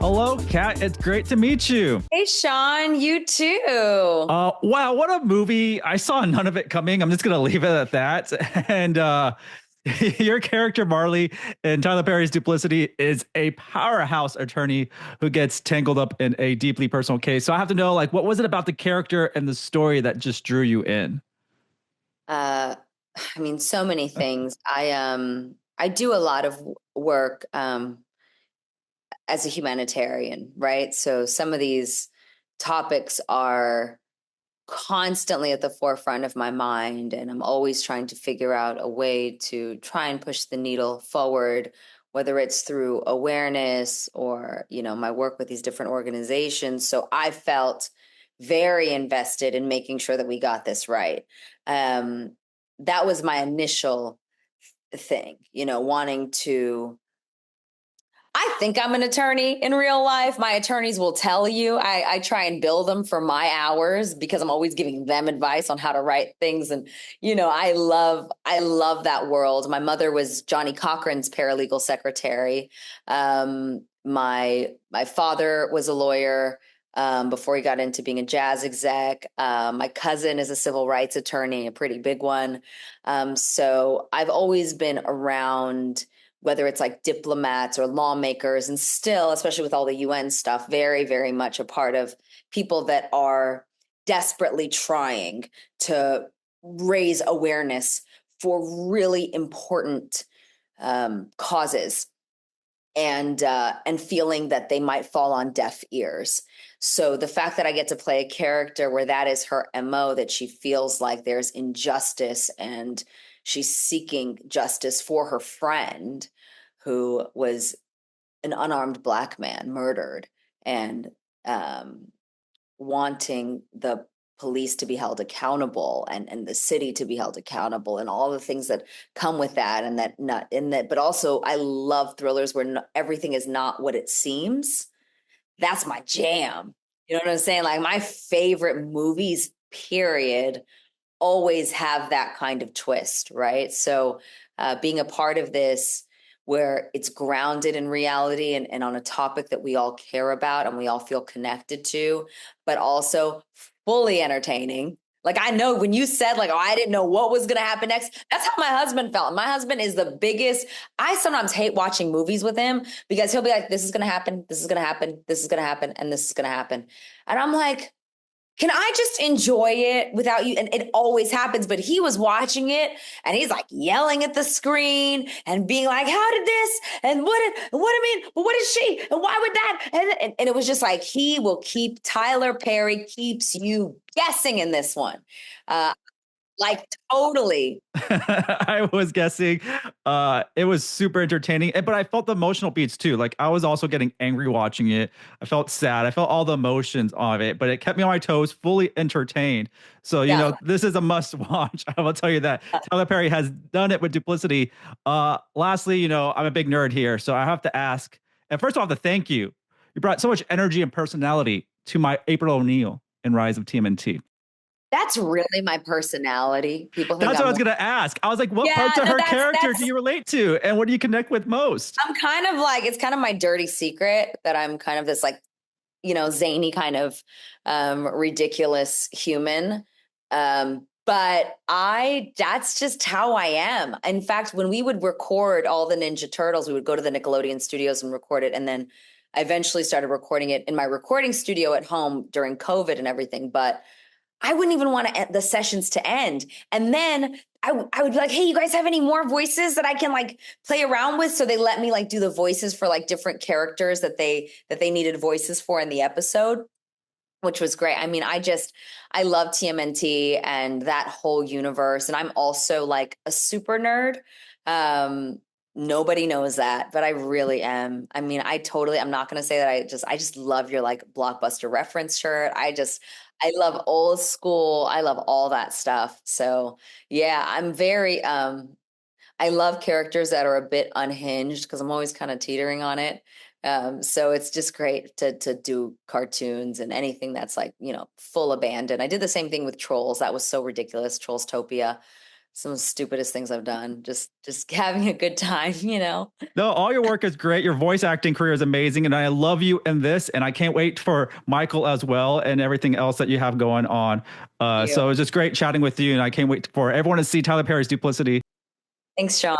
Hello, Kat. It's great to meet you. Hey, Sean, you too. Wow, what a movie. I saw none of it coming. I'm just going to leave it at that. And your character, Marley, in Tyler Perry's Duplicity is a powerhouse attorney who gets tangled up in a deeply personal case. So I have to know, like, what was it about the character and the story that just drew you in? Uh, so many things. I do a lot of work as a humanitarian, right? So some of these topics are constantly at the forefront of my mind, and I'm always trying to figure out a way to try and push the needle forward, whether it's through awareness or, my work with these different organizations. So I felt very invested in making sure that we got this right. Um, that was my initial thing, wanting to. I think I'm an attorney in real life. My attorneys will tell you. I try and bill them for my hours because I'm always giving them advice on how to write things. And, I love that world. My mother was Johnny Cochran's paralegal secretary. My father was a lawyer before he got into being a jazz exec. My cousin is a civil rights attorney, a pretty big one. So I've always been around, whether it's like diplomats or lawmakers, and still, especially with all the UN stuff, very, very much a part of people that are desperately trying to raise awareness for really important causes, and feeling that they might fall on deaf ears. So the fact that I get to play a character where that is her MO, that she feels like there's injustice and she's seeking justice for her friend who was an unarmed Black man murdered, and wanting the police to be held accountable, and the city to be held accountable, and all the things that come with that. And that not in that, but also I love thrillers where everything is not what it seems. That's my jam. You know what I'm saying? Like, my favorite movies, period, always have that kind of twist, right? So being a part of this where it's grounded in reality, and on a topic that we all care about and we all feel connected to, but also fully entertaining. Like, I know when you said, like, oh, I didn't know what was going to happen next. That's how my husband felt. My husband is the biggest. I sometimes hate watching movies with him because he'll be like, this is going to happen. This is going to happen. This is going to happen. And this is going to happen. And I'm like, can I just enjoy it without you? And it always happens. But he was watching it and he's like yelling at the screen and being like, how did this? And what is she? And why would that? And it was just like, Tyler Perry keeps you guessing in this one. Like, totally. I was guessing. It was super entertaining, but I felt the emotional beats too. Like I was also getting angry watching it. I felt sad. I felt all the emotions of it, but it kept me on my toes, fully entertained. So, Yeah. this is a must watch. I will tell you that. Tyler Perry has done it with Duplicity. Lastly, I'm a big nerd here, so I have to ask. And first off, the thank you. You brought so much energy and personality to my April O'Neil in Rise of TMNT. That's really my personality. People think That's what I was going to ask. I was like, what parts of no, her character that's do you relate to? And what do you connect with most? I'm kind of like, it's kind of my dirty secret that I'm kind of this, like, zany kind of ridiculous human. But that's just how I am. In fact, when we would record all the Ninja Turtles, we would go to the Nickelodeon studios and record it. And then I eventually started recording it in my recording studio at home during COVID and everything. But I wouldn't even want the sessions to end. And then I would be like, hey, you guys have any more voices that I can like play around with? So they let me like do the voices for like different characters that they needed voices for in the episode, which was great. I love TMNT and that whole universe. And I'm also like a super nerd. Nobody knows that, but I really am. I'm not going to say that I just love your like Blockbuster reference shirt. I love old school. I love all that stuff. So yeah, I love characters that are a bit unhinged because I'm always kind of teetering on it. So it's just great to do cartoons and anything that's like, full abandon. I did the same thing with Trolls. That was so ridiculous. Trollstopia. some of the stupidest things I've done. Just having a good time, you know. No, all your work is great. Your voice acting career is amazing, and I love you in this. And I can't wait for Michael as well, and everything else that you have going on. So it's just great chatting with you, and I can't wait for everyone to see Tyler Perry's Duplicity. Thanks, Sean.